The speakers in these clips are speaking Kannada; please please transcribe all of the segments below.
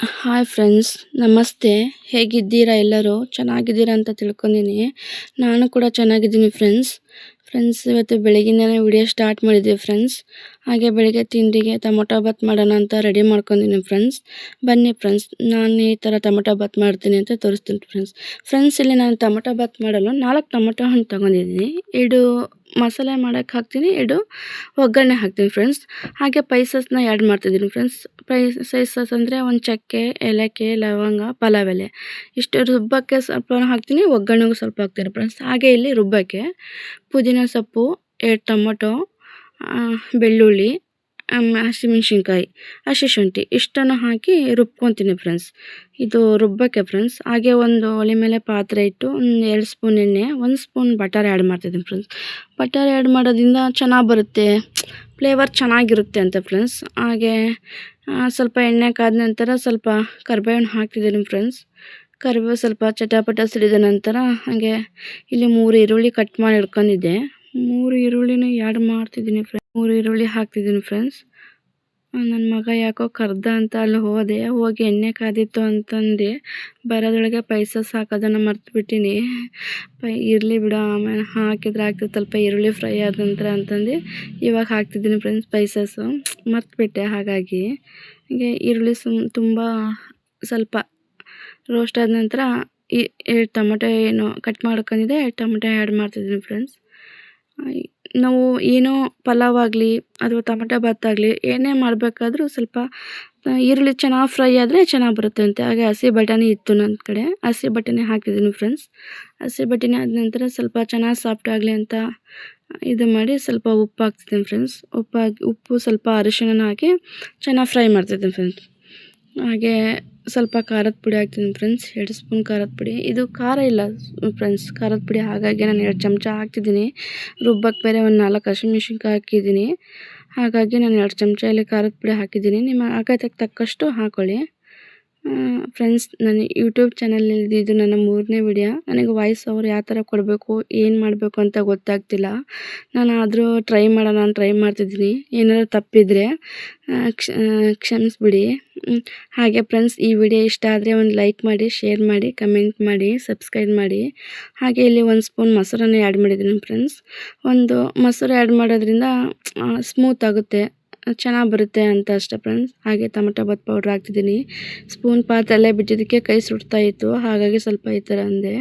ಹಾಯ್ ಫ್ರೆಂಡ್ಸ್, ನಮಸ್ತೆ. ಹೇಗಿದ್ದೀರಾ ಎಲ್ಲರೂ? ಚೆನ್ನಾಗಿದ್ದೀರಾ ಅಂತ ತಿಳ್ಕೊಂಡಿನಿ. ನಾನು ಕೂಡ ಚೆನ್ನಾಗಿದ್ದೀನಿ ಫ್ರೆಂಡ್ಸ್. ಇವತ್ತು ಬೆಳಗಿಂದನೇ ವಿಡಿಯೋ ಸ್ಟಾರ್ಟ್ ಮಾಡಿದ್ವಿ ಫ್ರೆಂಡ್ಸ್. ಹಾಗೆ ಬೆಳಗ್ಗೆ ತಿಂಡಿಗೆ ಟೊಮೊಟೊ ಬಾತ್ ಮಾಡೋಣ ಅಂತ ರೆಡಿ ಮಾಡ್ಕೊಂಡಿದ್ದೀನಿ ಫ್ರೆಂಡ್ಸ್. ಬನ್ನಿ ಫ್ರೆಂಡ್ಸ್, ನಾನು ಈ ಥರ ಟೊಮೊಟೊ ಬಾತ್ ಮಾಡ್ತೀನಿ ಅಂತ ತೋರಿಸ್ತೀನಿ ಫ್ರೆಂಡ್ಸ್. ಇಲ್ಲಿ ನಾನು ಟೊಮೊಟೊ ಬಾತ್ ಮಾಡಲು 4 ಟೊಮೊಟೊ ಹಣ್ಣು ತೊಗೊಂಡಿದ್ದೀನಿ. 2 ಮಸಾಲೆ ಮಾಡೋಕ್ಕೆ ಹಾಕ್ತೀನಿ, 2 ಒಗ್ಗರಣೆ ಹಾಕ್ತೀನಿ ಫ್ರೆಂಡ್ಸ್. ಹಾಗೆ ಪೈಸಸ್ನ ಆ್ಯಡ್ ಮಾಡ್ತಿದ್ದೀನಿ ಫ್ರೆಂಡ್ಸ್. ಸ್ಪೈಸಸ್ ಅಂದರೆ ಒಂದು ಚಕ್ಕೆ, ಏಲಕ್ಕಿ, ಲವಂಗ, ಪಲಾವ್ ಎಲೆ ಇಷ್ಟು ರುಬ್ಬಕ್ಕೆ ಸ್ವಲ್ಪ ಹಾಕ್ತೀನಿ, ಒಗ್ಗರಣೆಗೂ ಸ್ವಲ್ಪ ಹಾಕ್ತೀನಿ ಫ್ರೆಂಡ್ಸ್. ಹಾಗೆ ಇಲ್ಲಿ ರುಬ್ಬಕ್ಕೆ ಪುದೀನ ಸೊಪ್ಪು, 2 ಟೊಮೊಟೊ, ಬೆಳ್ಳುಳ್ಳಿ, ಹಸಿಮೆಣ್ಸಿನ್ಕಾಯಿ, ಹಸಿ ಶುಂಠಿ ಇಷ್ಟನ್ನು ಹಾಕಿ ರುಬ್ಕೊತೀನಿ ಫ್ರೆಂಡ್ಸ್. ಇದು ರುಬ್ಬಕ್ಕೆ ಫ್ರೆಂಡ್ಸ್. ಹಾಗೆ ಒಂದು ಒಲೆ ಮೇಲೆ ಪಾತ್ರೆ ಇಟ್ಟು 2 ಸ್ಪೂನ್ ಎಣ್ಣೆ, 1 ಸ್ಪೂನ್ ಬಟರ್ ಆ್ಯಡ್ ಮಾಡ್ತಿದ್ದೀನಿ ಫ್ರೆಂಡ್ಸ್. ಬಟರ್ ಆ್ಯಡ್ ಮಾಡೋದ್ರಿಂದ ಚೆನ್ನಾಗಿ ಬರುತ್ತೆ, ಫ್ಲೇವರ್ ಚೆನ್ನಾಗಿರುತ್ತೆ ಅಂತ ಫ್ರೆಂಡ್ಸ್. ಹಾಗೆ ಸ್ವಲ್ಪ ಎಣ್ಣೆ ಕಾದ ನಂತರ ಸ್ವಲ್ಪ ಕರಿಬೇವನ್ನು ಹಾಕ್ತಿದ್ದೀನಿ ಫ್ರೆಂಡ್ಸ್. ಕರಿಬೇವು ಸ್ವಲ್ಪ ಚಟಪಟ ಸಿಡಿದ ನಂತರ ಹಾಗೆ ಇಲ್ಲಿ 3 ಈರುಳ್ಳಿ ಕಟ್ ಮಾಡಿ ಇಟ್ಕೊಂಡಿದ್ದೆ. 3 ಈರುಳ್ಳಿನ ಆ್ಯಡ್ ಮಾಡ್ತಿದ್ದೀನಿ ಫ್ರೆಂಡ್ಸ್. 3 ಈರುಳ್ಳಿ ಹಾಕ್ತಿದ್ದೀನಿ ಫ್ರೆಂಡ್ಸ್. ನನ್ನ ಮಗ ಯಾಕೋ ಕರ್ದ ಅಂತ ಅಲ್ಲಿ ಹೋಗಿ ಎಣ್ಣೆ ಕಾದಿತ್ತು ಅಂತಂದು ಬರೋದ್ರೊಳಗೆ ಪೈಸಸ್ ಹಾಕೋದನ್ನು ಮರ್ತುಬಿಟ್ಟಿನಿ. ಇರಲಿ ಬಿಡು, ಆಮೇಲೆ ಹಾಕಿದ್ರೆ ಆಗ್ತದೆ, ಸ್ವಲ್ಪ ಈರುಳ್ಳಿ ಫ್ರೈ ಆದ ನಂತರ ಅಂತಂದು ಇವಾಗ ಹಾಕ್ತಿದ್ದೀನಿ ಫ್ರೆಂಡ್ಸ್ ಪೈಸಸ್ಸು. ಮರ್ತುಬಿಟ್ಟೆ, ಹಾಗಾಗಿ ಹೀಗೆ ಈರುಳ್ಳಿ ತುಂಬ ಸ್ವಲ್ಪ ರೋಸ್ಟ್ ಆದ ನಂತರ ಈ 2 ಟೊಮೊಟೊ ಏನು ಕಟ್ ಮಾಡ್ಕೊಂಡಿದ್ದೆ 2 ಟೊಮೊಟೊ ಆ್ಯಡ್ ಮಾಡ್ತಿದ್ದೀನಿ ಫ್ರೆಂಡ್ಸ್. ನಾವು ಏನೋ ಪಲಾವ್ ಆಗಲಿ ಅಥವಾ ಟೊಮೊಟೊ ಬಾತ್ ಆಗಲಿ ಏನೇ ಮಾಡಬೇಕಾದ್ರೂ ಸ್ವಲ್ಪ ಈರುಳ್ಳಿ ಚೆನ್ನಾಗಿ ಫ್ರೈ ಆದರೆ ಚೆನ್ನಾಗಿ ಬರುತ್ತೆ ಅಂತೆ. ಹಾಗೆ ಹಸಿ ಬಟಾಣಿ ಇತ್ತು ನನ್ನ ಕಡೆ, ಹಸಿ ಬಟಾಣಿ ಹಾಕಿದ್ದೀನಿ ಫ್ರೆಂಡ್ಸ್. ಹಸಿ ಬಟಾಣಿ ಆದ ನಂತರ ಸ್ವಲ್ಪ ಚೆನ್ನಾಗಿ ಸಾಫ್ಟ್ ಆಗಲಿ ಅಂತ ಇದು ಮಾಡಿ ಸ್ವಲ್ಪ ಉಪ್ಪು ಹಾಕ್ತಿದ್ದೀನಿ ಫ್ರೆಂಡ್ಸ್. ಉಪ್ಪು ಸ್ವಲ್ಪ ಅರಿಶಿಣ ಹಾಕಿ ಚೆನ್ನಾಗಿ ಫ್ರೈ ಮಾಡ್ತಿದ್ದೀನಿ ಫ್ರೆಂಡ್ಸ್. ಹಾಗೆ ಸ್ವಲ್ಪ ಖಾರದ ಪುಡಿ ಹಾಕ್ತಿದ್ದೀನಿ ಫ್ರೆಂಡ್ಸ್, 2 ಸ್ಪೂನ್ ಖಾರದ ಪುಡಿ. ಇದು ಖಾರ ಇಲ್ಲ ಫ್ರೆಂಡ್ಸ್ ಖಾರದ ಪುಡಿ, ಹಾಗಾಗಿ ನಾನು 2 ಚಮಚ ಹಾಕ್ತಿದ್ದೀನಿ. ರುಬ್ಬಕ್ಕೆ ಬೇರೆ ಒಂದು 4 ಹಸಿಮೆಣ್ಸಿನ್ಕಾಯಿ ಹಾಕಿದ್ದೀನಿ, ಹಾಗಾಗಿ ನಾನು 2 ಚಮಚ ಇಲ್ಲಿ ಖಾರದ ಪುಡಿ ಹಾಕಿದ್ದೀನಿ. ನಿಮ್ಮ ಆಗಾಯಕ್ಕೆ ತಕ್ಕಷ್ಟು ಹಾಕ್ಕೊಳ್ಳಿ ಫ್ರೆಂಡ್ಸ್. ನನ್ನ ಯೂಟ್ಯೂಬ್ ಚಾನಲಲ್ಲಿ ಇದು ನನ್ನ 3ನೇ ವಿಡಿಯೋ. ನನಗೆ ವಾಯ್ಸ್ ಓವರ್ ಯಾವ ಥರ ಕೊಡಬೇಕು, ಏನು ಮಾಡಬೇಕು ಅಂತ ಗೊತ್ತಾಗ್ತಿಲ್ಲ. ನಾನು ಆದರೂ ಟ್ರೈ ಮಾಡ್ತಿದ್ದೀನಿ. ಏನಾದರೂ ತಪ್ಪಿದರೆ ಕ್ಷಮಿಸ್ಬಿಡಿ. ಹಾಗೆ ಫ್ರೆಂಡ್ಸ್, ಈ ವಿಡಿಯೋ ಇಷ್ಟ ಆದರೆ ಒಂದು ಲೈಕ್ ಮಾಡಿ, ಶೇರ್ ಮಾಡಿ, ಕಮೆಂಟ್ ಮಾಡಿ, ಸಬ್ಸ್ಕ್ರೈಬ್ ಮಾಡಿ. ಹಾಗೆ ಇಲ್ಲಿ 1 ಸ್ಪೂನ್ ಮೊಸರನ್ನು ಆ್ಯಡ್ ಮಾಡಿದ್ದೀನಿ ಫ್ರೆಂಡ್ಸ್. ಒಂದು ಮೊಸರು ಆ್ಯಡ್ ಮಾಡೋದ್ರಿಂದ ಸ್ಮೂತ್ ಆಗುತ್ತೆ, ಚೆನ್ನಾಗಿ ಬರುತ್ತೆ ಅಂತ ಅಷ್ಟೇ ಫ್ರೆಂಡ್ಸ್. ಹಾಗೆ ಟೊಮೊಟೊ ಬಾತ್ ಪೌಡ್ರ್ ಹಾಕ್ತಿದ್ದೀನಿ. ಸ್ಪೂನ್ ಪಾತ್ರೆಯಲ್ಲೇ ಬಿಟ್ಟಿದ್ದಕ್ಕೆ ಕೈ ಸುಡ್ತಾ ಇತ್ತು, ಹಾಗಾಗಿ ಸ್ವಲ್ಪ ಈ ಥರ ಅಂದೆ.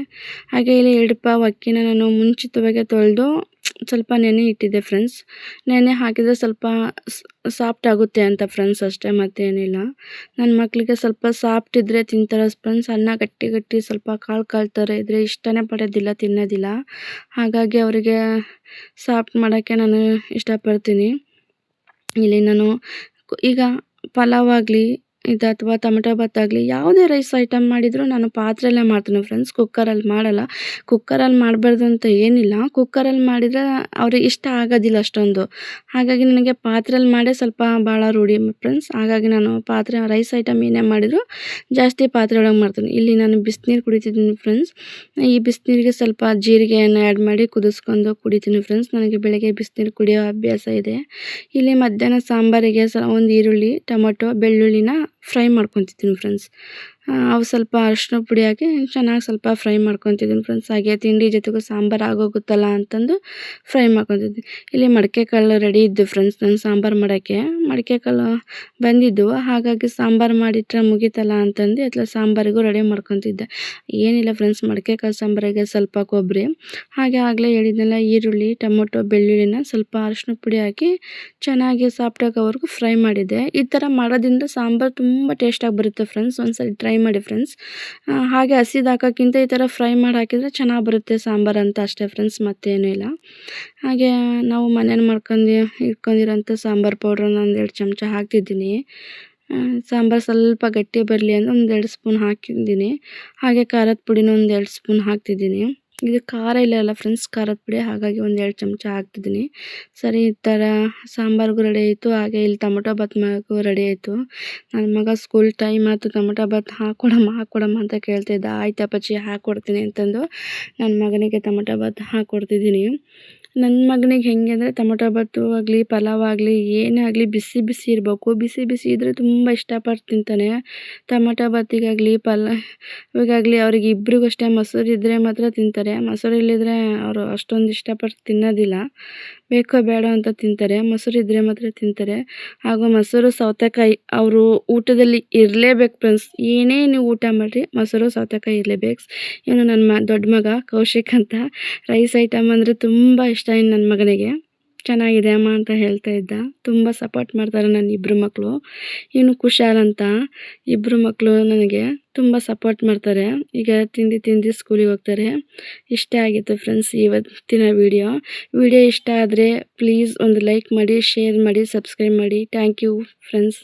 ಹಾಗೆ ಇಲ್ಲಿ 2 ಪಾವು ಅಕ್ಕಿನ ನಾನು ಮುಂಚಿತವಾಗಿ ತೊಳೆದು ಸ್ವಲ್ಪ ನೆನೆ ಇಟ್ಟಿದ್ದೆ ಫ್ರೆಂಡ್ಸ್. ನೆನೆ ಹಾಕಿದರೆ ಸ್ವಲ್ಪ ಸಾಫ್ಟ್ ಆಗುತ್ತೆ ಅಂತ ಫ್ರೆಂಡ್ಸ್, ಅಷ್ಟೇ ಮತ್ತೇನಿಲ್ಲ. ನನ್ನ ಮಕ್ಕಳಿಗೆ ಸ್ವಲ್ಪ ಸಾಫ್ಟ್ ಇದ್ದರೆ ತಿಂತಾರೆ ಫ್ರೆಂಡ್ಸ್. ಅನ್ನ ಗಟ್ಟಿ ಸ್ವಲ್ಪ ಕಾಳು ಥರ ಇದ್ದರೆ ಇಷ್ಟನೇ ಪಡೋದಿಲ್ಲ, ತಿನ್ನೋದಿಲ್ಲ. ಹಾಗಾಗಿ ಅವರಿಗೆ ಸಾಫ್ಟ್ ಮಾಡೋಕ್ಕೆ ನಾನು ಇಷ್ಟಪಡ್ತೀನಿ. ಇಲ್ಲಿ ನಾನು ಈಗ ಪಲಾವ್ ಆಗಲಿ ಇದು ಅಥವಾ ಟೊಮೊಟೊ ಬಾತ್ ಆಗಲಿ ಯಾವುದೇ ರೈಸ್ ಐಟಮ್ ಮಾಡಿದರೂ ನಾನು ಪಾತ್ರೆಯಲ್ಲೇ ಮಾಡ್ತೀನಿ ಫ್ರೆಂಡ್ಸ್, ಕುಕ್ಕರಲ್ಲಿ ಮಾಡಲ್ಲ. ಕುಕ್ಕರಲ್ಲಿ ಮಾಡಬಾರ್ದು ಅಂತ ಏನಿಲ್ಲ, ಕುಕ್ಕರಲ್ಲಿ ಮಾಡಿದರೆ ಅವ್ರಿಗೆ ಇಷ್ಟ ಆಗೋದಿಲ್ಲ ಅಷ್ಟೊಂದು. ಹಾಗಾಗಿ ನನಗೆ ಪಾತ್ರೆಯಲ್ಲಿ ಮಾಡೇ ಸ್ವಲ್ಪ ಭಾಳ ರೂಢಿ ಫ್ರೆಂಡ್ಸ್. ಹಾಗಾಗಿ ನಾನು ರೈಸ್ ಐಟಮ್ ಏನೇ ಮಾಡಿದರೂ ಜಾಸ್ತಿ ಪಾತ್ರೆ ಒಳಗೆ ಮಾಡ್ತೀನಿ. ಇಲ್ಲಿ ನಾನು ಬಿಸಿನೀರು ಕುಡಿತಿದ್ದೀನಿ ಫ್ರೆಂಡ್ಸ್. ಈ ಬಿಸಿನೀರಿಗೆ ಸ್ವಲ್ಪ ಜೀರಿಗೆಯನ್ನು ಆ್ಯಡ್ ಮಾಡಿ ಕುದಿಸ್ಕೊಂಡು ಕುಡಿತೀನಿ ಫ್ರೆಂಡ್ಸ್. ನನಗೆ ಬೆಳಗ್ಗೆ ಬಿಸಿನೀರು ಕುಡಿಯೋ ಅಭ್ಯಾಸ ಇದೆ. ಇಲ್ಲಿ ಮಧ್ಯಾಹ್ನ ಸಾಂಬಾರಿಗೆ ಒಂದು ಈರುಳ್ಳಿ, ಟೊಮೊಟೊ, ಬೆಳ್ಳುಳ್ಳಿನ ಫ್ರೈ ಮಾಡ್ಕೊತಿದ್ದೀನಿ ಫ್ರೆಂಡ್ಸ್. ಅವು ಸ್ವಲ್ಪ ಅರಿಶಿನ ಪುಡಿ ಹಾಕಿ ಚೆನ್ನಾಗಿ ಸ್ವಲ್ಪ ಫ್ರೈ ಮಾಡ್ಕೊತಿದ್ದೀನಿ ಫ್ರೆಂಡ್ಸ್. ಹಾಗೆ ತಿಂಡಿ ಜೊತೆಗೂ ಸಾಂಬಾರು ಆಗೋಗುತ್ತಲ್ಲ ಅಂತಂದು ಫ್ರೈ ಮಾಡ್ಕೊತಿದ್ದೀನಿ. ಇಲ್ಲಿ ಮಡಿಕೆ ಕಾಳು ರೆಡಿ ಇದ್ದು ಫ್ರೆಂಡ್ಸ್, ನಾನು ಸಾಂಬಾರು ಮಾಡೋಕ್ಕೆ ಮಡಿಕೆ ಕಾಳು ಬಂದಿದ್ದು, ಹಾಗಾಗಿ ಸಾಂಬಾರು ಮಾಡಿಟ್ರೆ ಮುಗೀತಲ್ಲ ಅಂತಂದು ಅಥವಾ ಸಾಂಬಾರಿಗೂ ರೆಡಿ ಮಾಡ್ಕೊತಿದ್ದೆ. ಏನಿಲ್ಲ ಫ್ರೆಂಡ್ಸ್, ಮಡಿಕೆ ಕಾಳು ಸಾಂಬಾರಿಗೆ ಸ್ವಲ್ಪ ಕೊಬ್ಬರಿ, ಹಾಗೆ ಆಗಲೇ ಹೇಳಿದ್ನೆಲ್ಲ ಈರುಳ್ಳಿ, ಟೊಮೊಟೊ, ಬೆಳ್ಳುಳ್ಳಿನ ಸ್ವಲ್ಪ ಅರಿಶಿನ ಪುಡಿ ಹಾಕಿ ಚೆನ್ನಾಗಿ ಸಾಫ್ಟ್ ಆಗೋವರೆಗೂ ಫ್ರೈ ಮಾಡಿದ್ದೆ. ಈ ಥರ ಮಾಡೋದ್ರಿಂದ ಸಾಂಬಾರು ತುಂಬ ಟೇಸ್ಟಾಗಿ ಬರುತ್ತೆ ಫ್ರೆಂಡ್ಸ್. ಒಂದ್ಸರಿ ಟ್ರೈ ಮಾಡಿ ಫ್ರೆಂಡ್ಸ್. ಹಾಗೆ ಹಸಿದು ಹಾಕೋಕ್ಕಿಂತ ಈ ಥರ ಫ್ರೈ ಮಾಡಿ ಹಾಕಿದರೆ ಚೆನ್ನಾಗಿ ಬರುತ್ತೆ ಸಾಂಬಾರು ಅಂತ ಅಷ್ಟೇ ಫ್ರೆಂಡ್ಸ್, ಮತ್ತೇನೂ ಇಲ್ಲ. ಹಾಗೆ ನಾವು ಮನೇಲಿ ಇಟ್ಕೊಂಡಿರೋಂಥ ಸಾಂಬಾರು ಪೌಡ್ರನ್ನ ಒಂದು 2 ಚಮಚ ಹಾಕ್ತಿದ್ದೀನಿ. ಸಾಂಬಾರು ಸ್ವಲ್ಪ ಗಟ್ಟಿ ಬರಲಿ ಅಂತ ಒಂದು 2 ಸ್ಪೂನ್ ಹಾಕಿದ್ದೀನಿ. ಹಾಗೆ ಖಾರದ ಪುಡಿನ ಒಂದು 2 ಸ್ಪೂನ್ ಹಾಕ್ತಿದ್ದೀನಿ. ಇದು ಖಾರ ಇಲ್ಲ ಫ್ರೆಂಡ್ಸ್, ಖಾರದ ಪುಡಿ, ಹಾಗಾಗಿ ಒಂದು 2 ಚಮಚ ಹಾಕ್ತಿದ್ದೀನಿ. ಸರಿ, ಈ ಥರ ಸಾಂಬಾರಿಗೂ ರೆಡಿ ಆಯಿತು. ಹಾಗೆ ಇಲ್ಲಿ ಟೊಮೊಟೊ ಬಾತ್ ಮಾಡೋಕ್ಕೂ ರೆಡಿ ಆಯಿತು. ನನ್ನ ಮಗ ಸ್ಕೂಲ್ ಟೈಮ್ ಆಯ್ತು, ಟೊಮೊಟೊ ಬಾತ್ ಹಾಕ್ಕೊಡಮ್ಮ ಅಂತ ಕೇಳ್ತಿದ್ದ. ಆಯ್ತಪ್ಪಚ್ಚಿ ಹಾಕ್ಕೊಡ್ತೀನಿ ಅಂತಂದು ನನ್ನ ಮಗನಿಗೆ ಟೊಮೊಟೊ ಬಾತ್ ಹಾಕ್ಕೊಡ್ತಿದ್ದೀನಿ. ನನ್ನ ಮಗನಿಗೆ ಹೆಂಗೆ ಅಂದರೆ ಟೊಮೊಟೊ ಬಾತು ಆಗಲಿ ಪಲಾವ್ ಆಗಲಿ ಏನೇ ಆಗಲಿ ಬಿಸಿ ಬಿಸಿ ಇರಬೇಕು. ಬಿಸಿ ಬಿಸಿ ಇದ್ದರೆ ತುಂಬ ಇಷ್ಟಪಟ್ಟು ತಿಂತಾನೆ. ಟೊಮೊಟೊ ಬಾತಿಗಾಗಲಿ ಪಲಾವಿಗಾಗಲಿ ಅವ್ರಿಗೆ ಇಬ್ರಿಗೂ ಅಷ್ಟೇ ಮೊಸರು ಇದ್ದರೆ ಮಾತ್ರ ತಿಂತಾರೆ. ಮೊಸರು ಇಲ್ಲದಿದ್ರೆ ಅವರು ಅಷ್ಟೊಂದು ಇಷ್ಟಪಟ್ಟು ತಿನ್ನೋದಿಲ್ಲ. ಬೇಕೋ ಬೇಡೋ ಅಂತ ತಿಂತಾರೆ. ಮೊಸರು ಇದ್ದರೆ ಮಾತ್ರ ತಿಂತಾರೆ. ಹಾಗೂ ಮೊಸರು ಸೌತೆಕಾಯಿ ಅವರು ಊಟದಲ್ಲಿ ಇರಲೇಬೇಕು ಫ್ರೆಂಡ್ಸ್. ಏನೇ ನೀವು ಊಟ ಮಾಡಿರಿ ಮೊಸರು ಸೌತೆಕಾಯಿ ಇರಲೇಬೇಕು. ಇವನು ನನ್ನ ದೊಡ್ಡ ಮಗ ಕೌಶಿಕ್ ಅಂತ ರೈಸ್ ಐಟಮ್ ಅಂದರೆ ತುಂಬ ಇಷ್ಟ ನನ್ನ ಮಗನಿಗೆ. ಚೆನ್ನಾಗಿದೆ ಅಮ್ಮ ಅಂತ ಹೇಳ್ತಾ ಇದ್ದ. ತುಂಬ ಸಪೋರ್ಟ್ ಮಾಡ್ತಾರೆ ನನ್ನ ಇಬ್ಬರು ಮಕ್ಕಳು. ಇನ್ನು ಕುಶಾಲ್ ಅಂತ ಇಬ್ಬರು ಮಕ್ಕಳು ನನಗೆ ತುಂಬ ಸಪೋರ್ಟ್ ಮಾಡ್ತಾರೆ. ಈಗ ತಿಂದು ಸ್ಕೂಲಿಗೆ ಹೋಗ್ತಾರೆ. ಇಷ್ಟ ಆಗಿತ್ತು ಫ್ರೆಂಡ್ಸ್ ಇವತ್ತಿನ ವಿಡಿಯೋ ಇಷ್ಟ ಆದರೆ ಪ್ಲೀಸ್ ಒಂದು ಲೈಕ್ ಮಾಡಿ, ಶೇರ್ ಮಾಡಿ, ಸಬ್ಸ್ಕ್ರೈಬ್ ಮಾಡಿ. Thank you friends.